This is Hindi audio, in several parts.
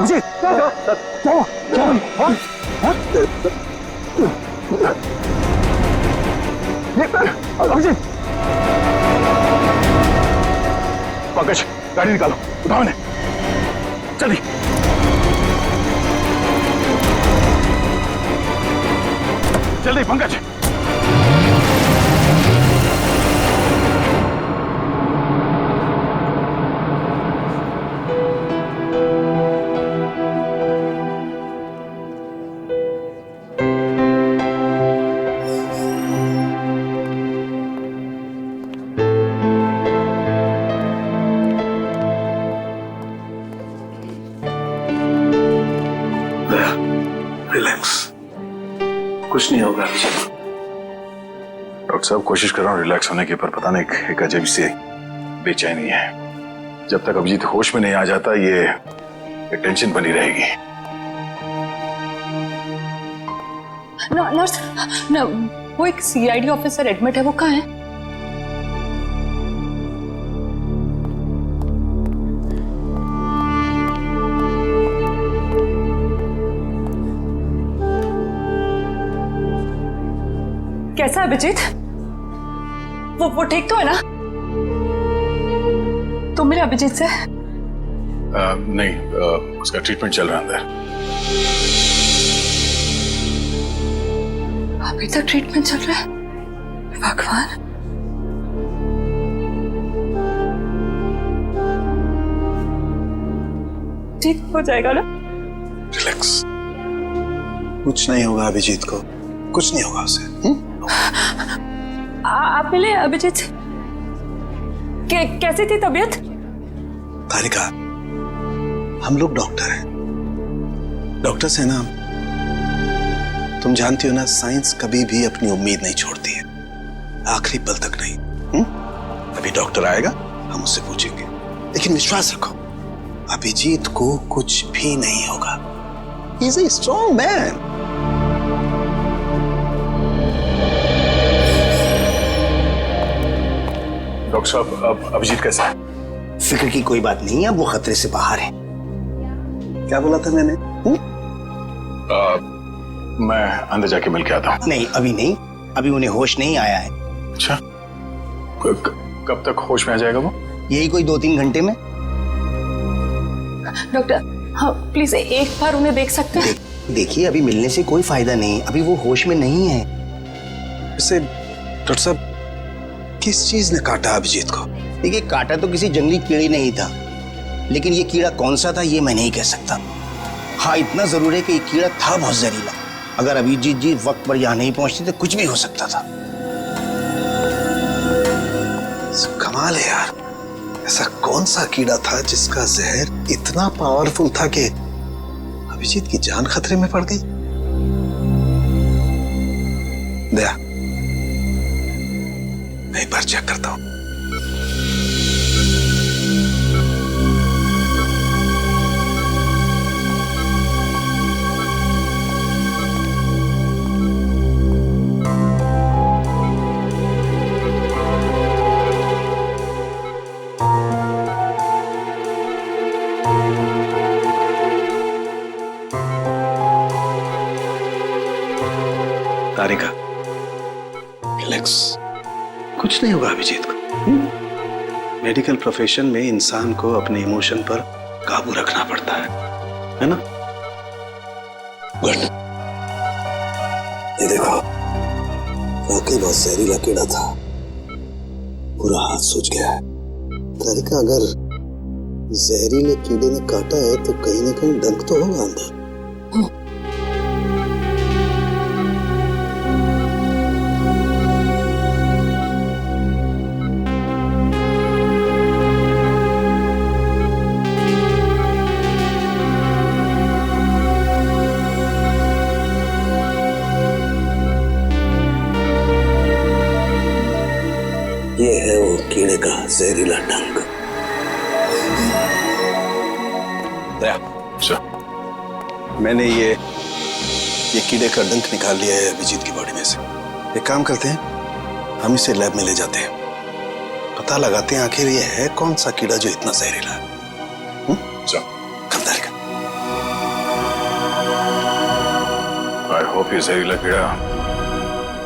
अभिजीत अभिजीत, पंकज गाड़ी निकालो, उठाओ इन्हें जल्दी। जल्दी पंकज। रिलैक्स, कुछ नहीं होगा। डॉक्टर साहब कोशिश कर रहा हूँ रिलैक्स होने की, पर पता नहीं एक अजीब सी बेचैनी है। जब तक अभिजीत होश में नहीं आ जाता ये टेंशन बनी रहेगी। नर्स, वो एक सीआईडी ऑफिसर एडमिट है, वो कहाँ है? कैसा है अभिजीत? वो ठीक तो है ना? तुम मेरे अभिजीत से? नहीं, उसका ट्रीटमेंट चल रहा है अंदर। अभी तक ट्रीटमेंट चल रहा है? भगवान। ठीक हो जाएगा ना? रिलैक्स, कुछ नहीं होगा अभिजीत को, कुछ नहीं होगा उसे। आप मिले अभिजीत से? कैसी थी तबीयत? तारिका, हम लोग डॉक्टर हैं, डॉक्टर्स हैं ना। तुम जानती हो ना, साइंस कभी भी अपनी उम्मीद नहीं छोड़ती है, आखिरी पल तक नहीं। अभी डॉक्टर आएगा, हम उससे पूछेंगे, लेकिन विश्वास रखो अभिजीत को कुछ भी नहीं होगा। He is a strong man. Doctor साहब अब अभिजीत कैसा है? फिक्र की कोई बात नहीं है, अब वो खतरे से बाहर है। क्या बोला था मैंने? मैं अंदर जाके मिल के आता हूँ। नहीं अभी नहीं, अभी उन्हें होश नहीं आया है। अच्छा, कब तक होश में आ जाएगा वो? यही कोई 2-3 घंटे में। डॉक्टर, हाँ प्लीज एक बार उन्हें देख सकते हैं? देखिए अभी मिलने से कोई फायदा नहीं, अभी वो होश में नहीं है। वैसे डॉक्टर साहब, किस चीज ने काटा अभिजीत को? देखिए काटा तो किसी जंगली कीड़े ने ही था, लेकिन ये कीड़ा कौन सा था ये मैं नहीं कह सकता। हाँ इतना जरूर है कि ये कीड़ा था बहुत जहरीला। अगर अभिजीत जी वक्त पर यहाँ नहीं पहुंचते तो कुछ भी हो सकता था। कमाल है यार, ऐसा कौन सा कीड़ा था जिसका जहर इतना पावरफुल था कि अभिजीत की जान खतरे में पड़ गई? दया, मैं एक बार चेक करता हूं। तारिका, रिलैक्स, कुछ नहीं होगा अभिजीत को। मेडिकल प्रोफेशन में इंसान को अपने इमोशन पर काबू रखना पड़ता है ना? गुड। ये देखो, वाकई बहुत जहरीला कीड़ा था, पूरा हाथ सूज गया है। तारिका, अगर जहरीले कीड़े ने काटा है तो कहीं ना कहीं डंक तो होगा अंदर। ये है वो कीड़े का जहरीला डंक। दया, अच्छा, मैंने ये कीड़े का डंक निकाल लिया है अभिजीत की बॉडी में से। एक काम करते हैं, हम इसे लैब में ले जाते हैं, पता लगाते हैं आखिर ये है कौन सा कीड़ा जो इतना जहरीला है। चलो। कम तारिका। होप ये जहरीला कीड़ा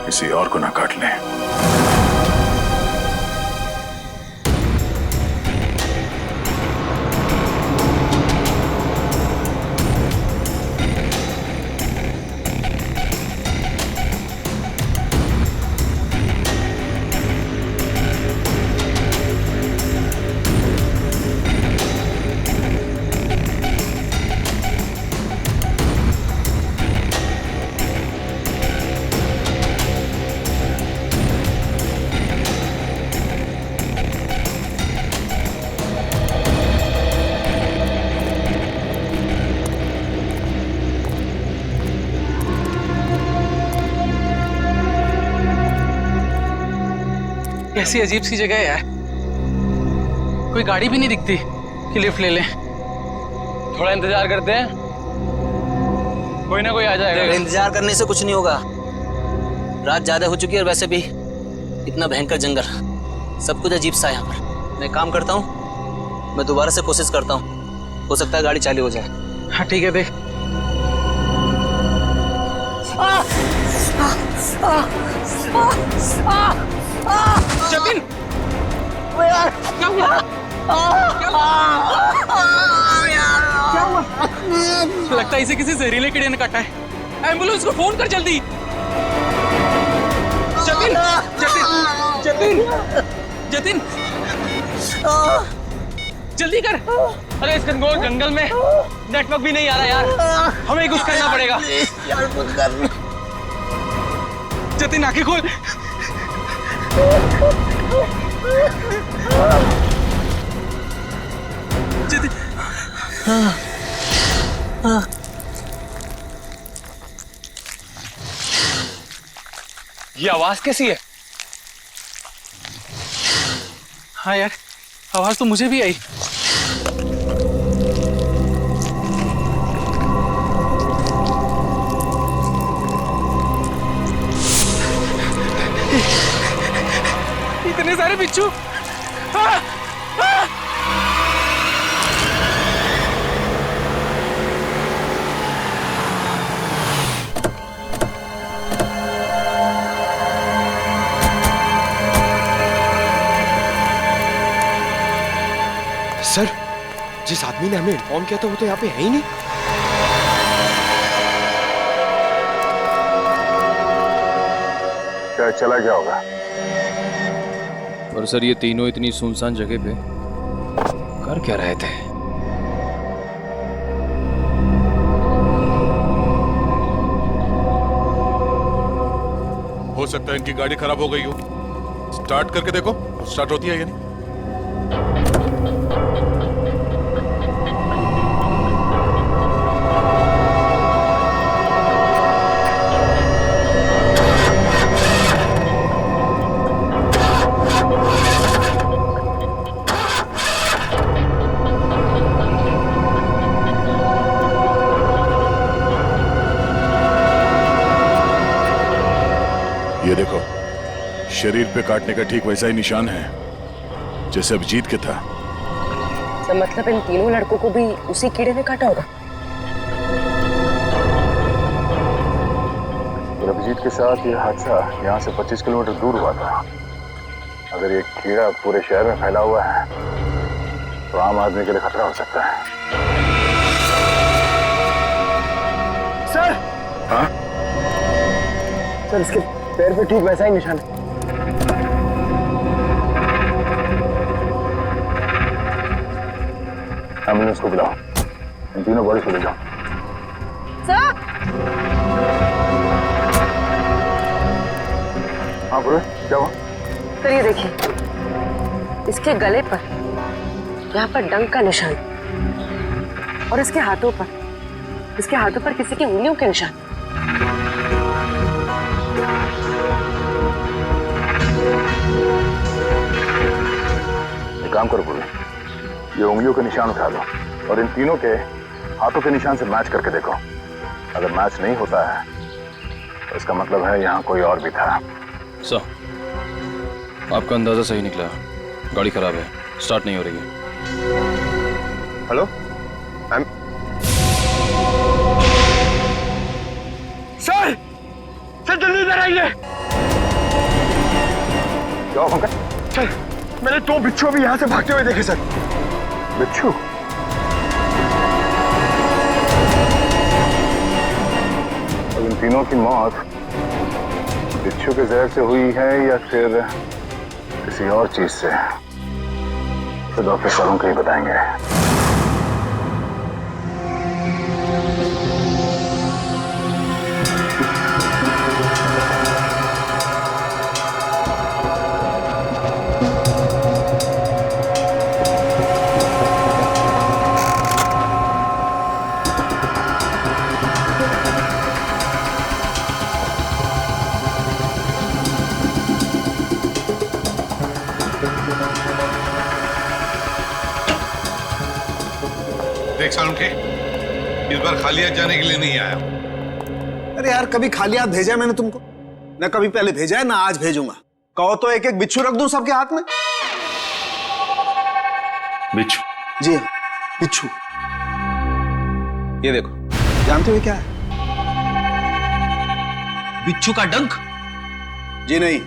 किसी और को ना काट ले। कैसी अजीब सी जगह है यार, कोई गाड़ी भी नहीं दिखती कि लिफ्ट ले लें। थोड़ा इंतजार करते हैं, कोई ना कोई आ जाएगा। इंतजार करने से कुछ नहीं होगा, रात ज्यादा हो चुकी है और वैसे भी इतना भयंकर जंगल, सब कुछ अजीब सा है यहाँ पर। मैं काम करता हूँ, मैं दोबारा से कोशिश करता हूँ, हो सकता है गाड़ी चालू हो जाए। हाँ ठीक है, देख। जतिन, क्या हुआ? क्या हुआ? लगता है इसे किसी जहरीले कीड़े ने काटा है। एम्बुलेंस को फोन कर जल्दी। जतिन, जतिन, जतिन, जतिन, जल्दी कर। अरे इस घनघोर जंगल में नेटवर्क भी नहीं आ रहा यार, हमें कुछ करना पड़ेगा। यार कुछ कर। जतिन आंखें खोल। जतिन, ये आवाज कैसी है? हाँ यार, आवाज तो मुझे भी आई। इतने सारे बिच्छू। सर, जिस आदमी ने हमें इन्फॉर्म किया था वो तो यहाँ पे है ही नहीं। क्या चला गया होगा? और सर ये तीनों इतनी सुनसान जगह पे कर क्या रहे थे? हो सकता है इनकी गाड़ी खराब हो गई हो। स्टार्ट करके देखो, स्टार्ट होती है या नहीं। ये देखो, शरीर पे काटने का ठीक वैसा ही निशान है जैसे अभिजीत के था। तो मतलब इन तीनों लड़कों को भी उसी कीड़े ने काटा होगा। और अभिजीत के साथ ये हादसा यहाँ से 25 किलोमीटर दूर हुआ था। अगर ये कीड़ा पूरे शहर में फैला हुआ है तो आम आदमी के लिए खतरा हो सकता है। सर, हाँ? सर इसके पैर पे ठीक वैसा ही निशान है। एम्बुलेंस को बुलाओ, इन तीनों बॉडी को ले जाओ। सर, हाँ बोलो, क्या हुआ? सर ये देखिए, इसके गले पर यहाँ पर डंक का निशान और इसके हाथों पर किसी की उंगलियों के निशान। एक काम करो पूरे, ये उंगलियों के निशान उठा लो और इन तीनों के हाथों के निशान से मैच करके देखो। अगर मैच नहीं होता है तो इसका मतलब है यहाँ कोई और भी था। सर, आपका अंदाजा सही निकला, गाड़ी खराब है, स्टार्ट नहीं हो रही है। हेलो, सर सर जल्दी इधर आइए। क्या हुआ पंकज? सर मैंने 2 बिच्छू अभी यहाँ से भागते हुए देखे सर। बिच्छू? और इन तीनों की मौत बिच्छू के जहर से हुई है या फिर किसी और चीज से? तो डॉक्टर सालों के ही बताएंगे। देख सालुंखे, इस बार खाली हाथ जाने के लिए नहीं आया। अरे यार, कभी खाली हाथ भेजा है मैंने तुमको? ना कभी पहले भेजा है, ना आज भेजूंगा। कहो तो एक एक बिच्छू रख दूं सबके हाथ में। बिच्छू? जी हाँ, बिच्छू। ये देखो, जानते हो क्या है? बिच्छू का डंक? जी नहीं,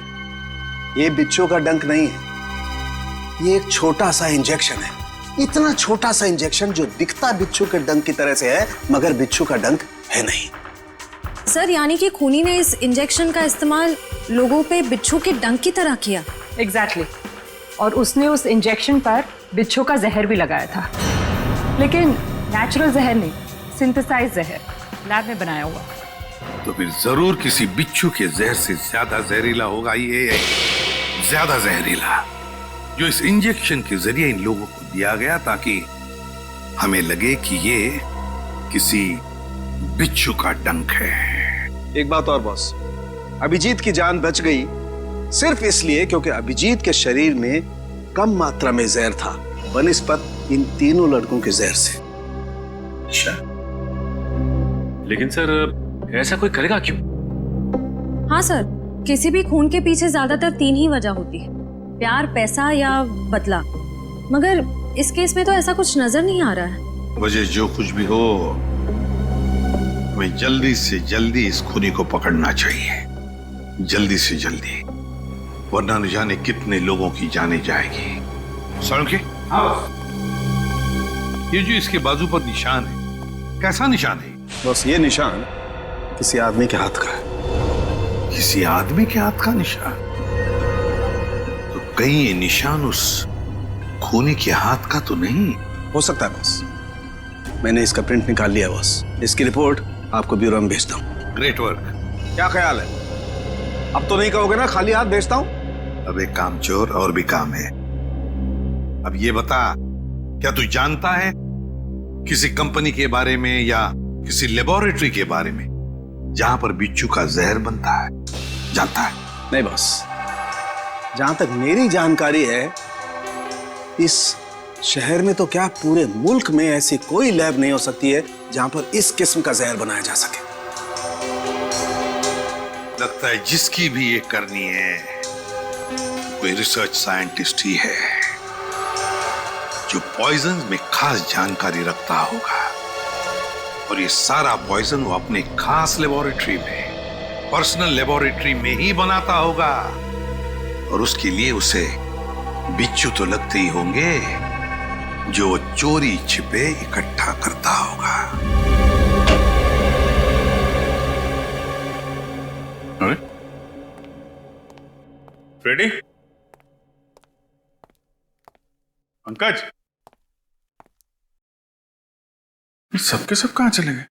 ये बिच्छू का डंक नहीं है। ये एक छोटा सा इंजेक्शन है। इतना छोटा सा इंजेक्शन जो दिखता बिच्छू के डंक की तरह से है, मगर बिच्छू का डंक है नहीं। सर, यानी कि खूनी ने इस इंजेक्शन का इस्तेमाल लोगों पे बिच्छू के डंक की तरह किया। एग्जैक्टली। और उसने उस इंजेक्शन पर बिच्छू का जहर भी लगाया था, लेकिन नेचुरल जहर नहीं, सिंथेसाइज जहर, लैब में बनाया हुआ। तो फिर जरूर किसी बिच्छू के जहर से ज्यादा जहरीला होगा ये, ज्यादा जहरीला, जो इस इंजेक्शन के जरिए इन लोगों को दिया गया ताकि हमें लगे कि ये किसी बिच्छू का डंक है। एक बात और बॉस, अभिजीत की जान बच गई सिर्फ इसलिए क्योंकि अभिजीत के शरीर में कम मात्रा में जहर था बनिस्बत इन तीनों लड़कों के जहर से। अच्छा, लेकिन सर ऐसा कोई करेगा क्यों? हाँ सर, किसी भी खून के पीछे ज्यादातर 3 ही वजह होती है, प्यार, पैसा या बदला। मगर इस केस में तो ऐसा कुछ नजर नहीं आ रहा है। वजह जो कुछ भी हो, हमें जल्दी से जल्दी इस खूनी को पकड़ना चाहिए, जल्दी से जल्दी, वरना न जाने कितने लोगों की जाने जाएगी। सालुंखे, ये जो इसके बाजू पर निशान है, कैसा निशान है? बस ये निशान किसी आदमी के हाथ का है। किसी आदमी के हाथ का निशान? तो कहीं ये निशान उस खूनी के हाथ का तो नहीं हो सकता है बॉस। मैंने इसका प्रिंट निकाल लिया बॉस। इसकी रिपोर्ट आपको ब्यूरो में भेजता हूँ। Great work. क्या ख्याल है? अब तो नहीं कहोगे ना खाली हाथ भेजता हूँ? अब एक काम चोर और भी काम है। अब ये बता, क्या तू जानता है किसी कंपनी के बारे में या किसी लेबोरेटरी के बारे में जहां पर बिच्छू का जहर बनता है? जानता है? नहीं बॉस, जहां तक मेरी जानकारी है, इस शहर में तो क्या पूरे मुल्क में ऐसी कोई लैब नहीं हो सकती है जहां पर इस किस्म का जहर बनाया जा सके। लगता है जिसकी भी ये करनी है कोई रिसर्च साइंटिस्ट ही है जो पॉइजन में खास जानकारी रखता होगा, और ये सारा पॉइजन वो अपने खास लेबोरेटरी में, पर्सनल लेबोरेटरी में ही बनाता होगा, और उसके लिए उसे बिच्छू तो लगते ही होंगे जो वो चोरी छिपे इकट्ठा करता होगा। रेडी? पंकज, सबके सब कहां चले गए?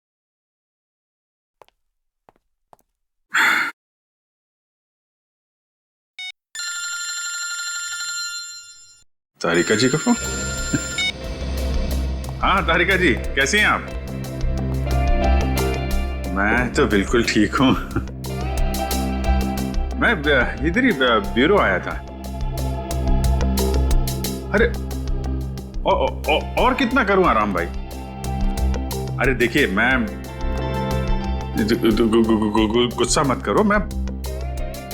तारिका जी का फोन। हाँ तारिका जी, कैसी हैं आप? मैं तो बिल्कुल ठीक हूं। मैं इधर ही ब्यूरो आया था। अरे और कितना करूं आराम भाई? अरे देखिए, मैं गुस्सा मत करो, मैं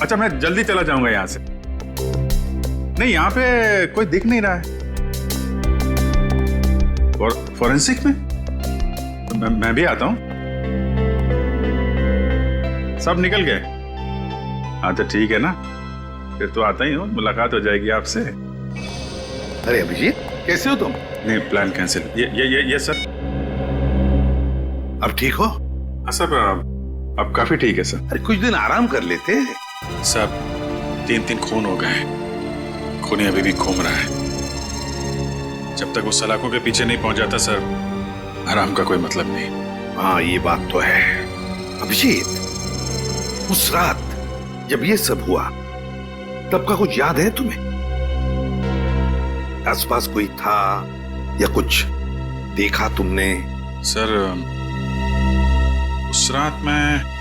अच्छा मैं जल्दी चला जाऊंगा यहां से। नहीं, यहां पे कोई दिख नहीं रहा है। फॉरेंसिक में मैं भी आता हूं। सब निकल गए। हाँ तो ठीक है ना, फिर तो आता ही हूँ, मुलाकात हो जाएगी आपसे। अरे अभिजीत, कैसे हो तुम? नहीं, प्लान कैंसिल। ये सर। अब ठीक हो? हाँ सर, अब काफी ठीक है सर। अरे कुछ दिन आराम कर लेते। सर 3 खून हो गए, खूनी अभी भी घूम रहा है। जब तक वो सलाखों के पीछे नहीं पहुंच जाता सर, आराम का कोई मतलब नहीं। हाँ ये बात तो है। अभिजीत, उस रात जब ये सब हुआ तब का कुछ याद है तुम्हें? आसपास कोई था या कुछ देखा तुमने? सर उस रात मैं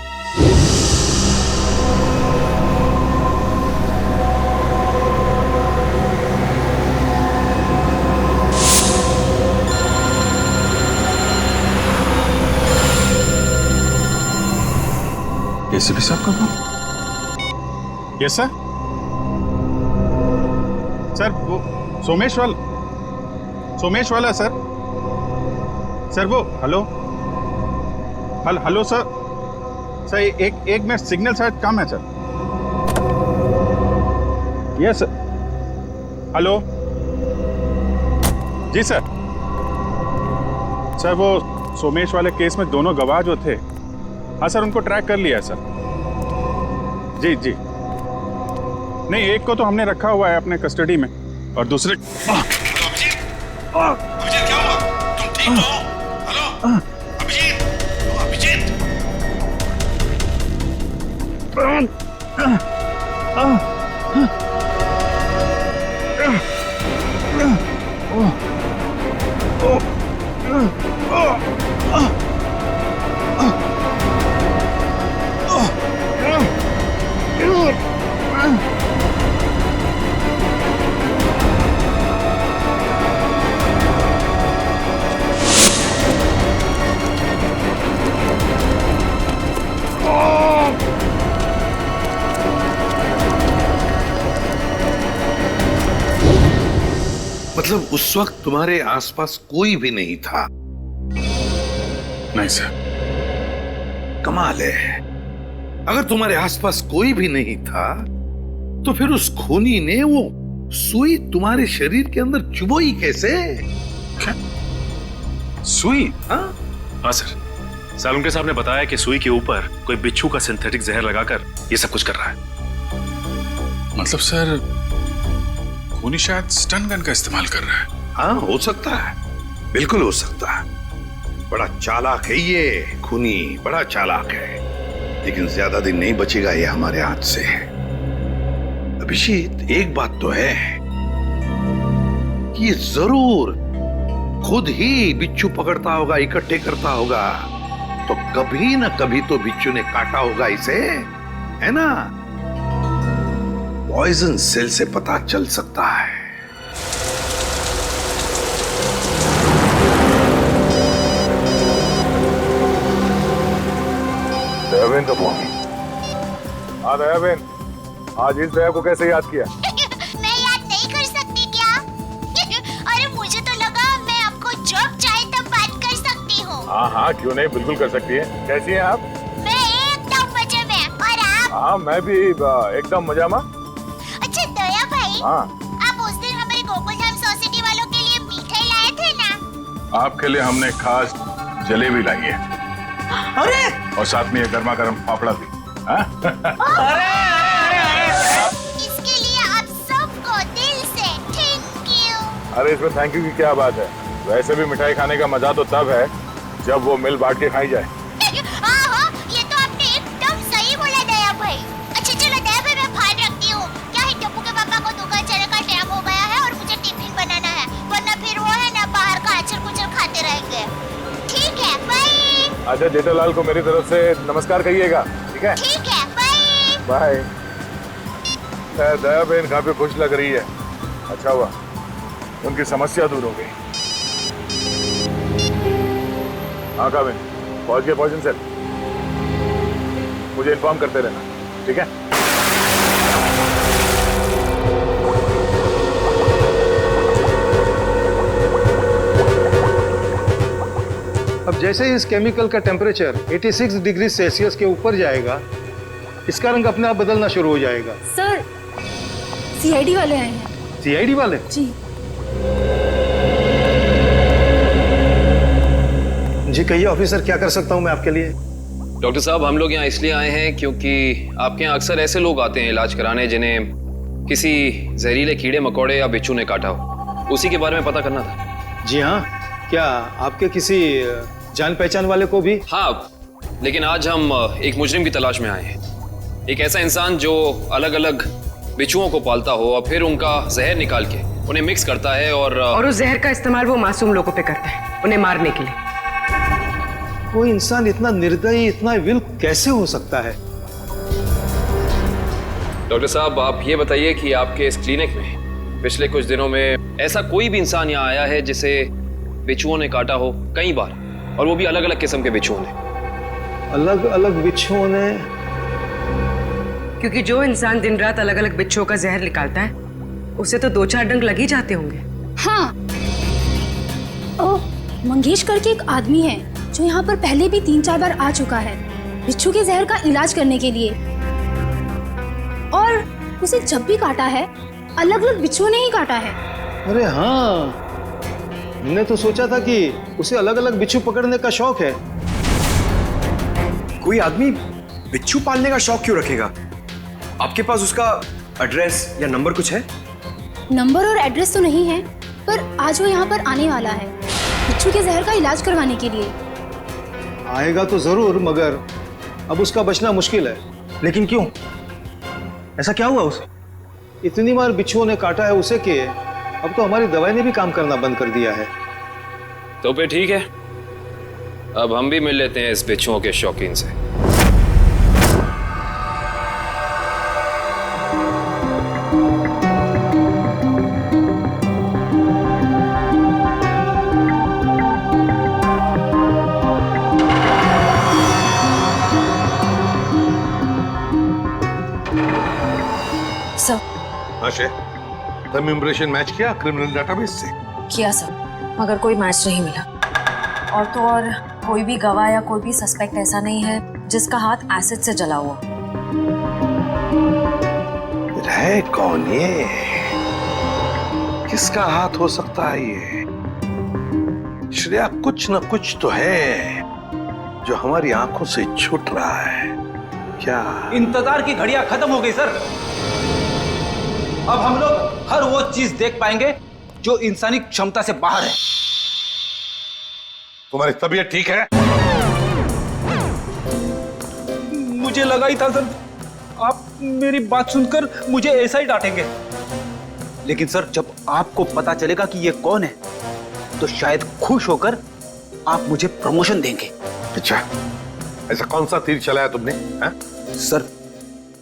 एसीपी साहब का फोन? Yes sir. सर वो सोमेश वाला सर। सर वो हेलो सर। सर एक मिनट, सिग्नल शायद कम है सर। Yes sir. हेलो जी सर। सर वो सोमेश वाले केस में दोनों गवाह जो थे, हाँ सर उनको ट्रैक कर लिया है सर। जी नहीं, एक को तो हमने रखा हुआ है अपने कस्टडी में और दूसरे अभिजीत क्या हुआ? तुम ठीक हो? हेलो अभिजीत, मतलब उस वक्त तुम्हारे आसपास कोई भी नहीं था? नहीं सर। कमाल है, अगर तुम्हारे आसपास कोई भी नहीं था तो फिर उस खूनी ने वो सुई तुम्हारे शरीर के अंदर चुभोई कैसे? क्या सुई? हाँ सर, सालुंके साहब ने बताया कि सुई के ऊपर कोई बिच्छू का सिंथेटिक जहर लगाकर ये सब कुछ कर रहा है। मतलब सर खूनी शायद स्टन गन का इस्तेमाल कर रहा है। हाँ हो सकता है, बिल्कुल हो सकता है। बड़ा चालाक है ये खूनी, बड़ा चालाक है, लेकिन ज्यादा दिन नहीं बचेगा ये हमारे हाथ से। अभिजीत एक बात तो है कि ये जरूर खुद ही बिच्छू पकड़ता होगा, इकट्ठे करता होगा, तो कभी ना कभी तो बिच्छू ने काटा होगा इसे, है ना? पॉइजन सेल से पता चल सकता है। दयाबेन का फोन। हाँ दयाबेन, आज इस दया को कैसे याद किया? मैं याद नहीं कर सकती क्या? अरे मुझे तो लगा मैं आपको जब चाहे तब बात कर सकती हूँ। हाँ क्यों नहीं, बिल्कुल कर सकती है। कैसी हैं आप? मैं एकदम मजे में, और आप? हाँ मैं भी एकदम मजा में। अच्छा दया भाई, हाँ आप उस दिन हमारे गोकुलधाम सोसाइटी वालों के लिए मिठाई लाए थे ना? आपके लिए हमने खास जलेबी लाई है। अरे और साथ में ये गर्मा गर्म फाफड़ा भी। इसके लिए आप सबको दिल से थैंक यू। अरे इसमें थैंक यू की क्या बात है? वैसे भी मिठाई खाने का मजा तो तब है जब वो मिल बांट के खाई जाए। हाँ, ये तो आपने एकदम सही बोला दया भाई। अच्छा चलो दया भाई, मैं भान रखती हूँ। क्या है, टप्पू के पापा को दुकान चलने का टाइम हो गया है और मुझे टिफिन बनाना है, वरना फिर वो है ना बाहर का अचर कुचर खाते रहेंगे। ठीक है, बाय। अच्छा जेठालाल को मेरी तरफ से नमस्कार कहिएगा, ठीक है? ठीक है, बाय बाय। दया बहन काफी खुश लग रही है। अच्छा हुआ उनकी समस्या दूर हो गई। हाँ काबिन, पहुंच गए पॉइजन सेल। मुझे इन्फॉर्म करते रहना, ठीक है? अब जैसे ही इस केमिकल का टेम्परेचर 86 डिग्री सेल्सियस के ऊपर जाएगा इसका रंग अपने आप बदलना शुरू हो जाएगा। सर सीआईडी वाले आए हैं। सीआईडी वाले? जी। जी कहिए ऑफिसर, क्या कर सकता हूँ मैं आपके लिए? डॉक्टर साहब, हम लोग यहाँ इसलिए आए हैं क्योंकि आपके यहाँ अक्सर ऐसे लोग आते हैं इलाज कराने जिन्हें किसी जहरीले कीड़े मकोड़े या बिच्छू ने काटा हो। उसी के बारे में पता करना था। जी हाँ, क्या आपके किसी जान पहचान वाले को भी? हाँ, लेकिन आज हम एक मुजरिम की तलाश में आए हैं। एक ऐसा इंसान जो अलग अलग बिच्छुओं को पालता हो और फिर उनका जहर निकाल के उन्हें मिक्स करता है और उस जहर का इस्तेमाल वो मासूम लोगों पे करता है, उन्हें मारने के लिए। कोई इंसान इतना निर्दयी, इतना विल कैसे हो सकता है? डॉक्टर साहब, आप ये बताइए कि आपके इस क्लिनिक में पिछले कुछ दिनों में ऐसा कोई भी इंसान यहाँ आया है जिसे बिच्छुओं ने काटा हो कई बार, और वो भी अलग अलग किस्म के बिच्छुओं ने? अलग अलग बिच्छुओं ने? क्योंकि जो इंसान दिन रात अलग अलग बिच्छुओं का जहर निकालता है उसे तो 2-4 डंक लग ही जाते होंगे। हाँ, ओ मंगेश करके एक आदमी है जो यहाँ पर पहले भी 3-4 बार आ चुका है बिच्छू के जहर का इलाज करने के लिए, और उसे जब भी काटा है अलग अलग बिच्छुओं ने ही काटा है। अरे हाँ, मैंने तो सोचा था कि उसे अलग अलग बिच्छू पकड़ने का शौक है। कोई आदमी बिच्छू पालने का शौक क्यों रखेगा? आपके पास उसका एड्रेस या नंबर कुछ है? नंबर और एड्रेस तो नहीं है, पर आज वो यहाँ पर आने वाला है बिच्छू के जहर का इलाज करवाने के लिए। आएगा तो जरूर, मगर अब उसका बचना मुश्किल है। लेकिन क्यों? ऐसा क्या हुआ उसे? इतनी बार बिच्छुओं ने काटा है उसे कि अब तो हमारी दवाई ने भी काम करना बंद कर दिया है। तो फिर ठीक है, अब हम भी मिल लेते हैं इस बिच्छुओं के शौकीन से। आशय, तुम इम्प्रेशन मैच किया क्रिमिनल डेटाबेस से? किया सर, मगर कोई मैच नहीं मिला। और तो और कोई भी गवाह या कोई भी सस्पेक्ट ऐसा नहीं है जिसका हाथ एसिड से जला हुआ। है कौन ये? किसका हाथ हो सकता है ये? श्रेया, कुछ न कुछ तो है जो हमारी आंखों से छूट रहा है। क्या? इंतजार की घड़ियां खत्म हो गई सर। अब हम लोग हर वो चीज देख पाएंगे जो इंसानी क्षमता से बाहर है। तुम्हारी तबीयत ठीक है? मुझे लगा ही था सर, आप मेरी बात सुनकर मुझे ऐसा ही डांटेंगे, लेकिन सर जब आपको पता चलेगा कि ये कौन है तो शायद खुश होकर आप मुझे प्रमोशन देंगे। अच्छा, ऐसा कौन सा तीर चलाया तुमने? सर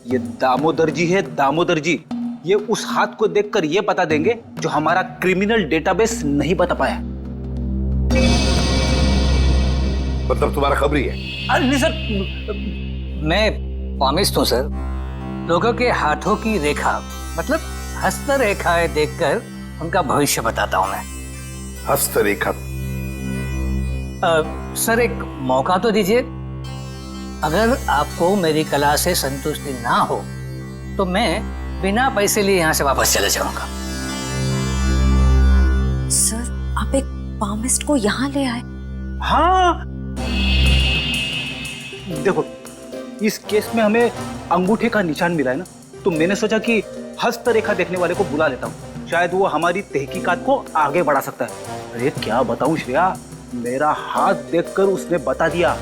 ये दामोदर जी है, दामोदर जी। ये उस हाथ को देखकर ये बता देंगे जो हमारा क्रिमिनल डेटाबेस नहीं बता पाया। मतलब तुम्हारा खबरी है? अरे नहीं सर, मैं पामिस्ट हूं सर। लोगों के हाथों की रेखा मतलब हस्तरेखाएं देखकर उनका भविष्य बताता हूं मैं। हस्तरेखा? सर एक मौका तो दीजिए। अगर आपको मेरी कला से संतुष्टि ना हो तो मैं बिना पैसे लिए यहाँ से वापस चले जाऊंगा। सर आप एक पामिस्ट को यहाँ ले आए? हाँ, देखो इस केस में हमें अंगूठे का निशान मिला है ना, तो मैंने सोचा कि हस्तरेखा देखने वाले को बुला लेता हूँ, शायद वो हमारी तहकीकात को आगे बढ़ा सकता है। अरे क्या बताऊं श्रेया, मेरा हाथ देखकर उसने बता दिया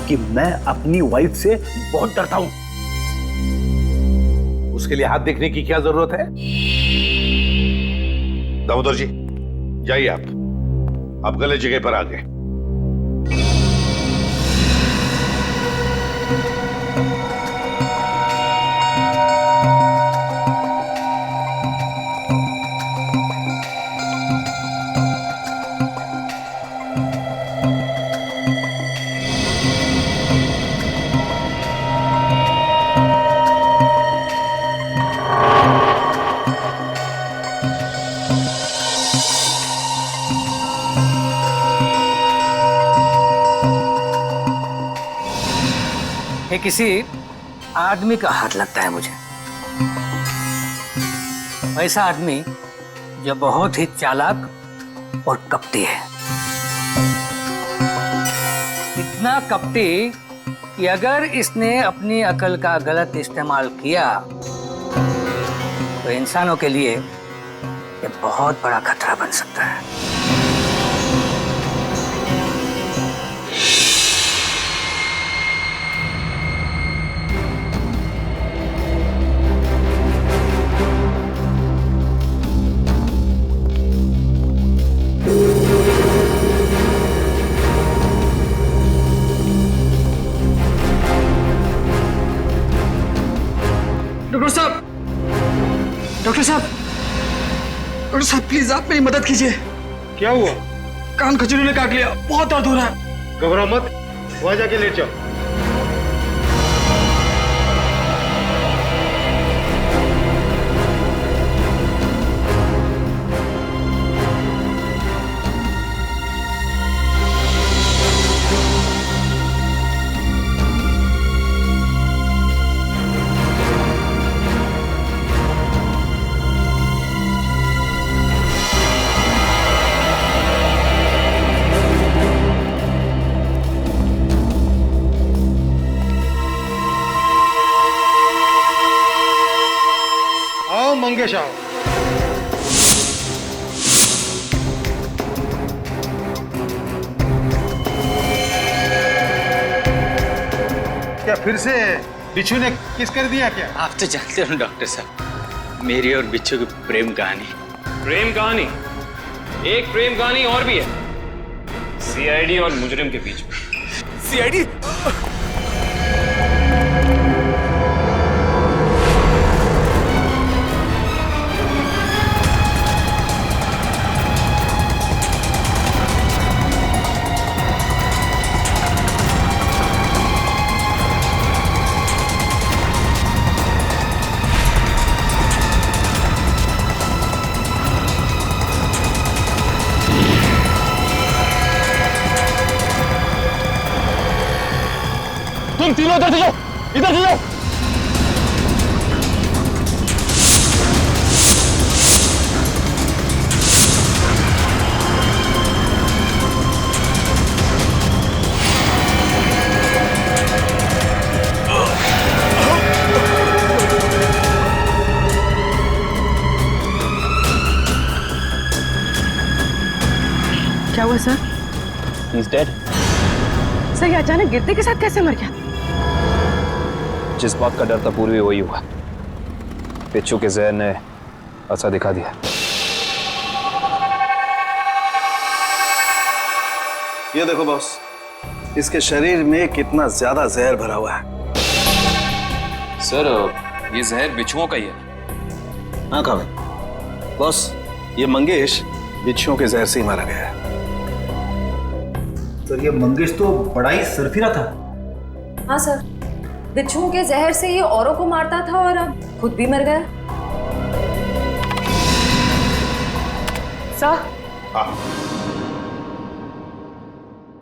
कि मैं अपनी वाइफ से बहुत डरता हूं। उसके लिए हाथ देखने की क्या जरूरत है? दामोदर जी जाइए, आप गलत जगह पर आ गए। ये किसी आदमी का हाथ लगता है मुझे। ऐसा आदमी जो बहुत ही चालाक और कपटी है। इतना कपटी कि अगर इसने अपनी अकल का गलत इस्तेमाल किया तो इंसानों के लिए ये बहुत बड़ा खतरा बन सकता है। डॉक्टर साहब प्लीज आप मेरी मदद कीजिए। क्या हुआ? कान खजूरी ने काट लिया, बहुत दर्द हो रहा है। घबराओ मत, वहां जाके लेट जाओ। मंगेश आओ। क्या फिर से बिच्छू ने किस कर दिया क्या? आप तो जानते हो डॉक्टर साहब, मेरी और बिच्छू की प्रेम कहानी। प्रेम कहानी? एक प्रेम कहानी और भी है, सीआईडी और मुजरिम के बीच में। सीआईडी? तुम तीनों इधर जाओ, इधर जाओ। क्या हुआ सर? He's dead. सर ये अचानक गिरते के साथ कैसे मर गया? जिस बात का डर था पूर्वी वही हुआ। बिच्छू के जहर ने असर दिखा दिया। ये देखो बॉस, इसके शरीर में कितना ज्यादा जहर भरा हुआ है। सर ये जहर बिच्छुओं का ही है। हाँ काबिल बॉस, ये मंगेश बिच्छुओं के जहर से ही मारा गया है। सर ये मंगेश तो बड़ा ही सरफिरा था। हाँ सर, बिच्छुओं के जहर से ये औरों को मारता था और अब खुद भी मर गया।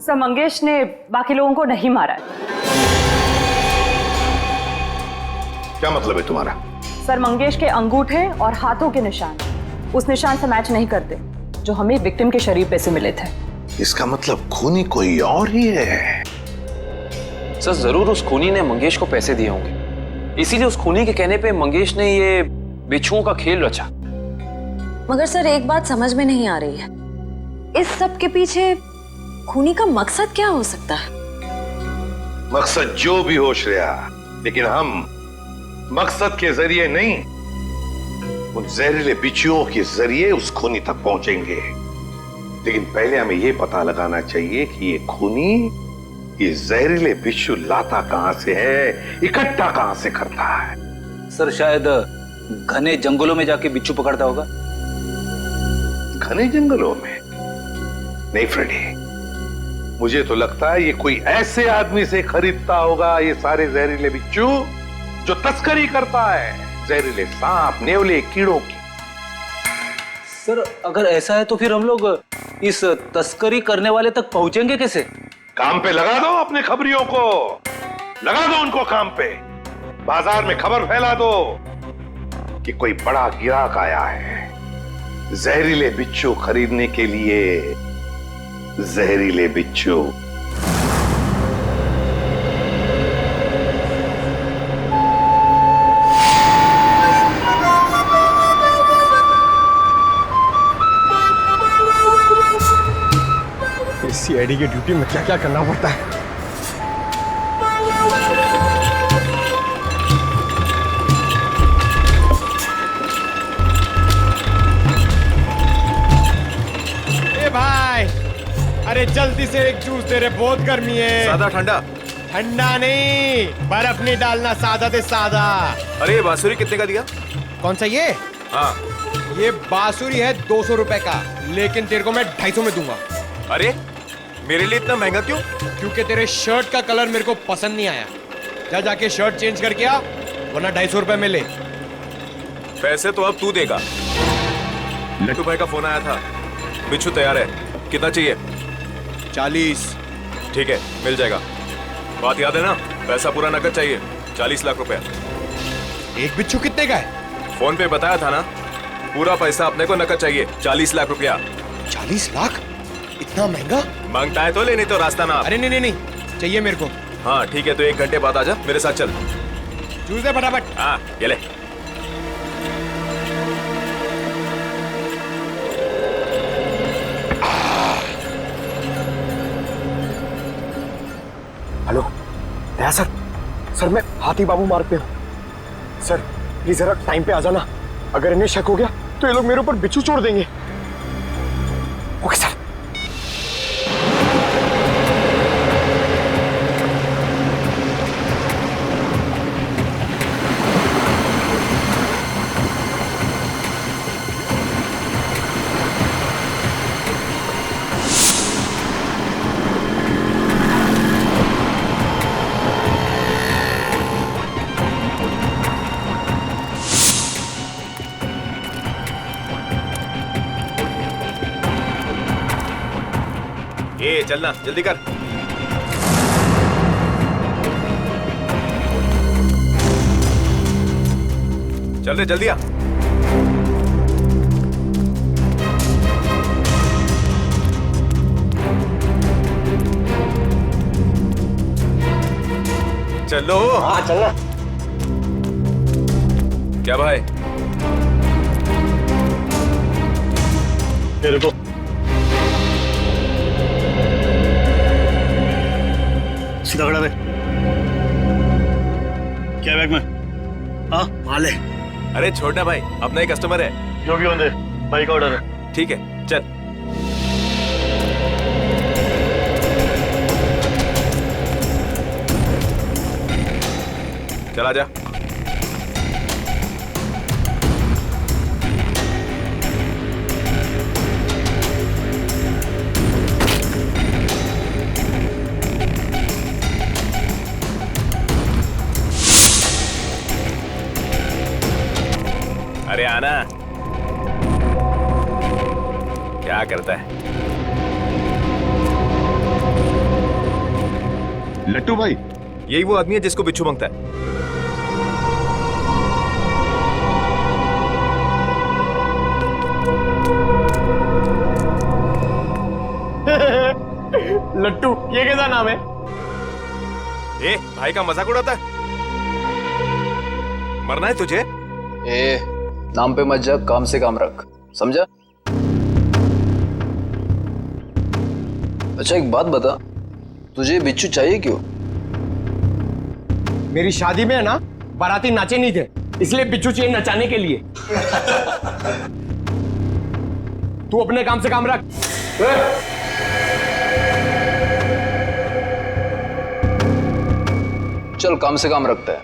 सर मंगेश ने बाकी लोगों को नहीं मारा है। क्या मतलब है तुम्हारा? सर मंगेश के अंगूठे और हाथों के निशान उस निशान से मैच नहीं करते जो हमें विक्टिम के शरीर पे से मिले थे। इसका मतलब खूनी कोई और ही है। सर जरूर उस खूनी ने मंगेश को पैसे दिए होंगे, इसीलिए उस खूनी के कहने पे मंगेश ने ये बिच्छुओं का खेल रचा। मगर सर एक बात समझ में नहीं आ रही है, इस सब के पीछे खूनी का मकसद क्या हो सकता है? मकसद जो भी हो श्रेया, लेकिन हम मकसद के जरिए नहीं, उन जहरीले बिच्छुओं के जरिए उस खूनी तक पहुंचेंगे। लेकिन पहले हमें यह पता लगाना चाहिए कि ये खूनी ये जहरीले बिच्छू लाता कहां से है, इकट्ठा कहां से करता है। सर शायद घने जंगलों में जाके बिच्छू पकड़ता होगा। घने जंगलों में? नहीं फ्रेडी, मुझे तो लगता है ये कोई ऐसे आदमी से खरीदता होगा ये सारे जहरीले बिच्छू जो तस्करी करता है, जहरीले सांप, नेवले, कीड़ों की। सर अगर ऐसा है तो फिर हम लोग इस तस्करी करने वाले तक पहुंचेंगे कैसे? काम पे लगा दो अपने खबरियों को, लगा दो उनको काम पे। बाजार में खबर फैला दो कि कोई बड़ा गिराक आया है जहरीले बिच्छू खरीदने के लिए। जहरीले बिच्छू। सीआईडी की ड्यूटी में क्या क्या करना पड़ता है। ए भाई, अरे जल्दी से एक जूस दे रहे, बहुत गर्मी है। सादा ठंडा? ठंडा नहीं, बर्फ नहीं डालना, सादा दे सादा। अरे ये बांसुरी कितने का दिया? कौन सा ये? हाँ, ये बांसुरी है 200 रुपए का, लेकिन तेरे को मैं 250 में दूंगा। अरे मेरे लिए इतना महंगा क्यों? क्योंकि तेरे शर्ट का कलर मेरे को पसंद नहीं आया। जा जाके शर्ट चेंज करके आ, वरना 250 रुपए में ले। पैसे तो अब तू देगा। लट्टू भाई का फोन आया था, बिच्छू तैयार है। कितना चाहिए? 40। ठीक है, मिल जाएगा। बात याद है ना, पैसा पूरा नकद चाहिए। 40 लाख रुपया। एक बिच्छू कितने का है? फोन पे बताया था ना, पूरा पैसा अपने को नकद चाहिए। 40 लाख रुपया। 40 लाख? इतना महंगा? मांगता है तो ले, नहीं तो रास्ता ना। अरे नहीं नहीं नहीं, चाहिए मेरे को। हाँ ठीक है, तो 1 घंटे बाद आजा, मेरे साथ चल। जूस दे फटाफट। हाँ ये ले। हेलो दया सर, सर मैं हाथी बाबू मार्ग पे हूँ। सर प्लीज जरा टाइम पे आ जाना, अगर इन्हें शक हो गया तो ये लोग मेरे ऊपर बिच्छू छोड़ देंगे। Okay sir. ए चलना, जल्दी कर। चल रे, जल्दी आ। चलो। हाँ चलना। क्या भाई? ये रुको। सीधा खड़ा रहे। क्या बैग में? हाँ माल है। अरे छोड़ना भाई, अपना ही कस्टमर है। जो भी होंगे, भाई का ऑर्डर है। ठीक है चल। चला जा। अरे आना। क्या करता है लट्टू भाई? यही वो आदमी है जिसको बिच्छू मांगता है। लट्टू, ये कैसा नाम है? ए भाई का मजाक उड़ाता है? मरना है तुझे? ए नाम पे मत जा, काम से काम रख, समझा? अच्छा एक बात बता, तुझे बिच्छू चाहिए क्यों? मेरी शादी में है ना, बाराती नाचे नहीं थे, इसलिए बिच्छू चाहिए नचाने के लिए। तू अपने काम से काम रख। चल काम से काम रखता है,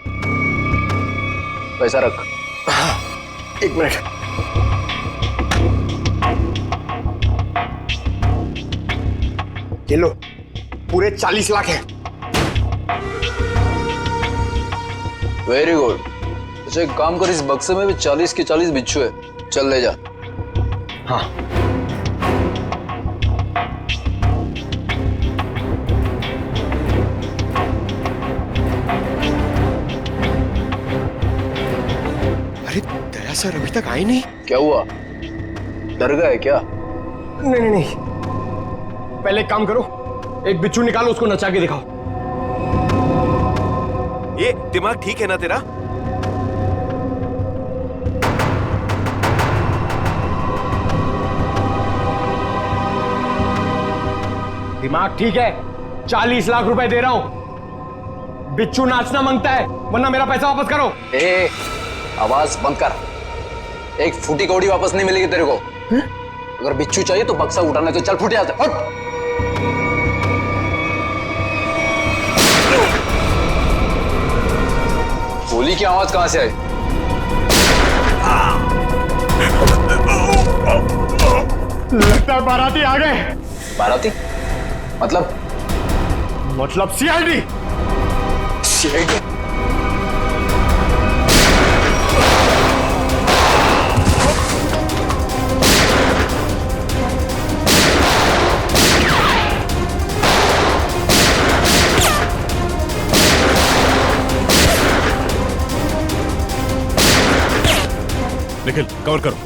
पैसा रख। 1 मिनट। ये लो, पूरे 40 लाख है। Very good. अच्छा एक काम कर, इस बक्से में भी 40 के 40 बिच्छू है, चल ले जा। हाँ सर अभी तक आए नहीं। क्या हुआ, डर गए क्या? नहीं नहीं नहीं, पहले एक काम करो, एक बिच्छू निकालो, उसको नचा के दिखाओ। ये दिमाग ठीक है ना तेरा? दिमाग ठीक है, 40 लाख रुपए दे रहा हूं। बिच्छू नाचना मांगता है, वरना मेरा पैसा वापस करो। ए, आवाज बंद कर। एक फूटी कौड़ी वापस नहीं मिलेगी तेरे को। अगर बिच्छू चाहिए तो बक्सा उठाना, तो चल फूटे यहाँ से, हट। गोली की आवाज कहां से आई? लगता है बाराती आ गए। बाराती? मतलब सीआईडी। सीआईडी? निखिल कवर करो।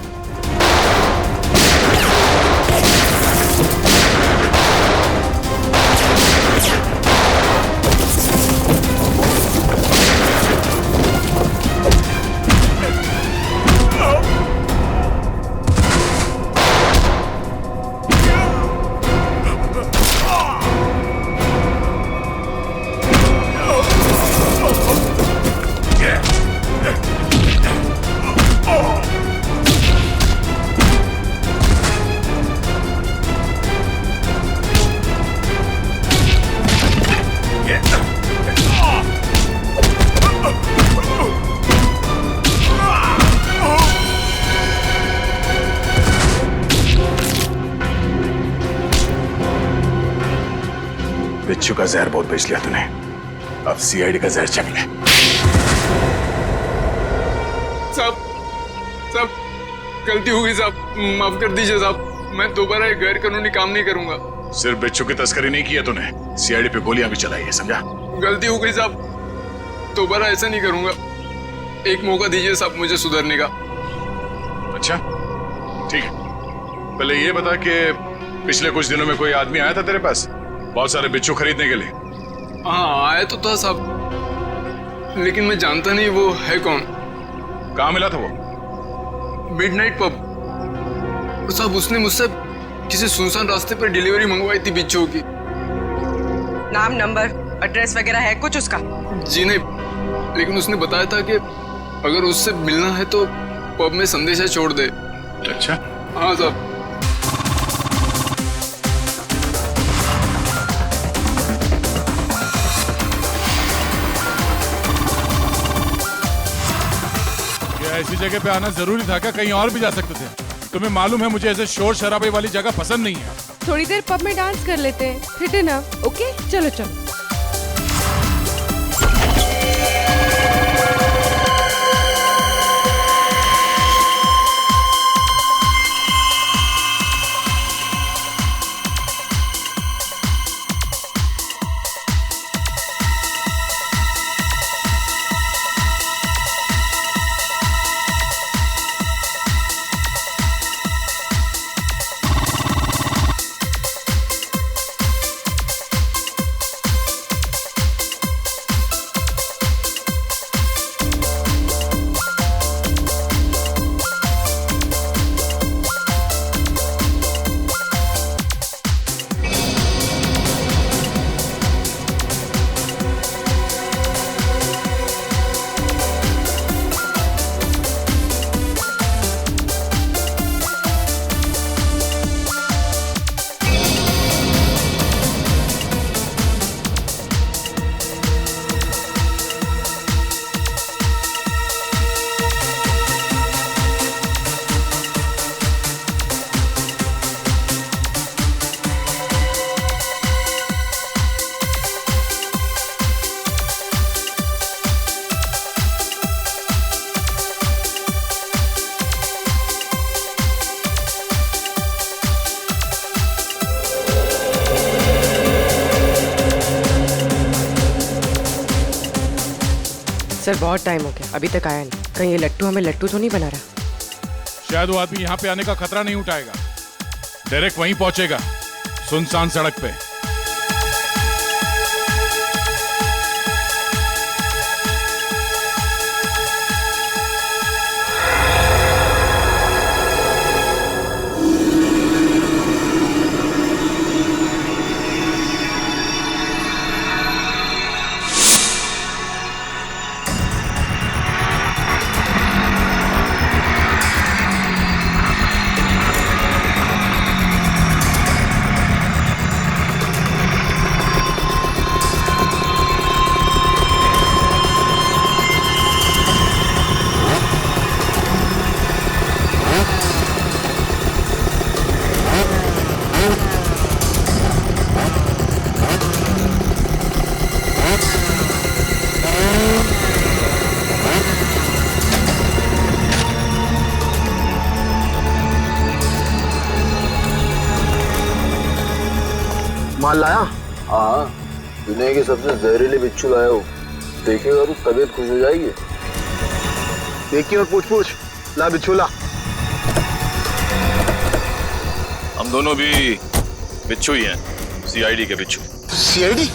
बिच्छू का जहर बहुत बेच लिया तूने, अब सीआईडी का जहर चख ले। साहब गलती हो गई साहब, माफ कर दीजिए साहब, मैं दोबारा एक गैर कानूनी काम नहीं करूंगा। सिर्फ बिच्छू की तस्करी नहीं किया तूने, सीआईडी पे गोलियां भी चलाई है, समझा? गलती हो गई साहब, दोबारा ऐसा नहीं करूंगा। एक मौका दीजिए साहब मुझे सुधरने का। अच्छा ठीक है, पहले ये बता कि पिछले कुछ दिनों में कोई आदमी आया था तेरे पास बहुत सारे बिच्छू खरीदने के लिए? हाँ आया तो था साहब, लेकिन मैं जानता नहीं वो है कौन। कहाँ मिला था वो? मिडनाइट पब साहब, उसने मुझसे किसी सुनसान रास्ते पर डिलीवरी मंगवाई थी बिच्छू की। नाम, नंबर, एड्रेस वगैरह है कुछ उसका? जी नहीं, लेकिन उसने बताया था कि अगर उससे मिलना है तो पब में संदेशा छोड़ दे। अच्छा हाँ साहब। ऐसी जगह पे आना जरूरी था क्या? कहीं और भी जा सकते थे। तुम्हें मालूम है मुझे ऐसे शोर शराबे वाली जगह पसंद नहीं है। थोड़ी देर पब में डांस कर लेते हैं, फिट है ना? ओके चलो चलो। सर बहुत टाइम हो गया, अभी तक आया नहीं। कहीं ये लट्टू हमें लट्टू तो नहीं बना रहा? शायद वो आदमी यहाँ पे आने का खतरा नहीं उठाएगा, डायरेक्ट वहीं पहुंचेगा, सुनसान सड़क पे। माल लाया? हाँ, दुनिया के सबसे जहरीले बिच्छू लाया हूँ। देखेगा तो तबीयत खुश हो जाएगी। देखिए और पूछ ला बिच्छू ला। हम दोनों भी बिच्छू ही हैं, सीआईडी के बिच्छू। सीआईडी?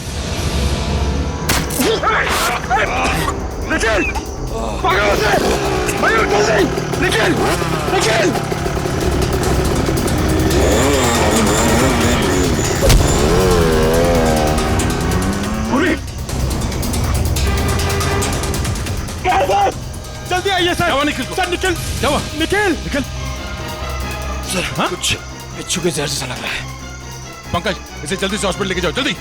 निखिल! पकड़ो उसे! मयूर जल्दी! निखिल! जल्दी आइए sir. Nikhil sir, Nikhil sir, हाँ? कुछ बिच्छू के जहर जैसा लग रहा है। पंकज, इसे जल्दी से हॉस्पिटल लेके जाओ, जल्दी।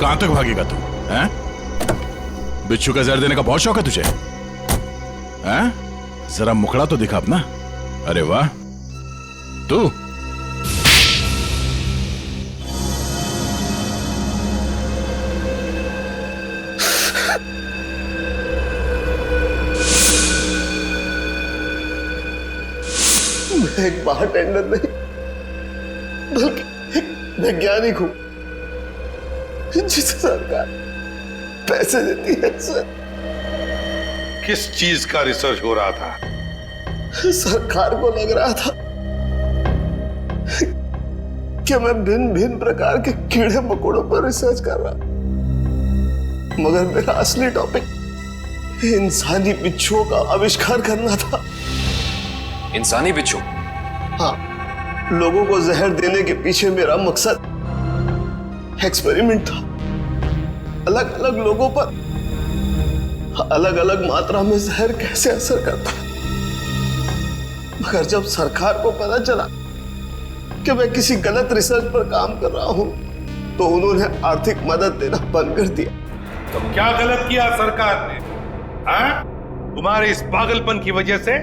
कहां तक भागेगा तू? हैं? बिच्छू का जहर देने का बहुत शौक है तुझे? हैं? जरा मुखड़ा तो दिखा अपना। अरे वाह, तू मैं एक बारटेंडर नहीं बल्कि एक वैज्ञानिक हूं जिसे सरकार पैसे देती है। सर, किस चीज का रिसर्च हो रहा था? सरकार को लग रहा था कि मैं भिन्न भिन्न प्रकार के कीड़े मकोड़ों पर रिसर्च कर रहा, मगर मेरा असली टॉपिक इंसानी बिच्छुओं का आविष्कार करना था। इंसानी बिच्छू? हाँ, लोगों को जहर देने के पीछे मेरा मकसद एक्सपेरिमेंट था। अलग अलग लोगों पर अलग अलग मात्रा में जहर कैसे असर करता है। मगर जब सरकार को पता चला कि मैं किसी गलत रिसर्च पर काम कर रहा हूं, तो उन्होंने आर्थिक मदद देना बंद कर दिया। तो क्या गलत किया सरकार ने? हाँ? तुम्हारे इस पागलपन की वजह से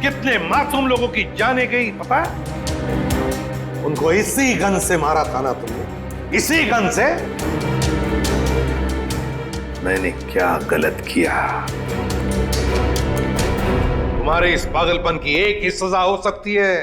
कितने मासूम लोगों की जाने गई पता है? उनको इसी गन से मारा था ना तुमने? इसी गन से? मैंने क्या गलत किया? तुम्हारे इस पागलपन की एक ही सजा हो सकती है,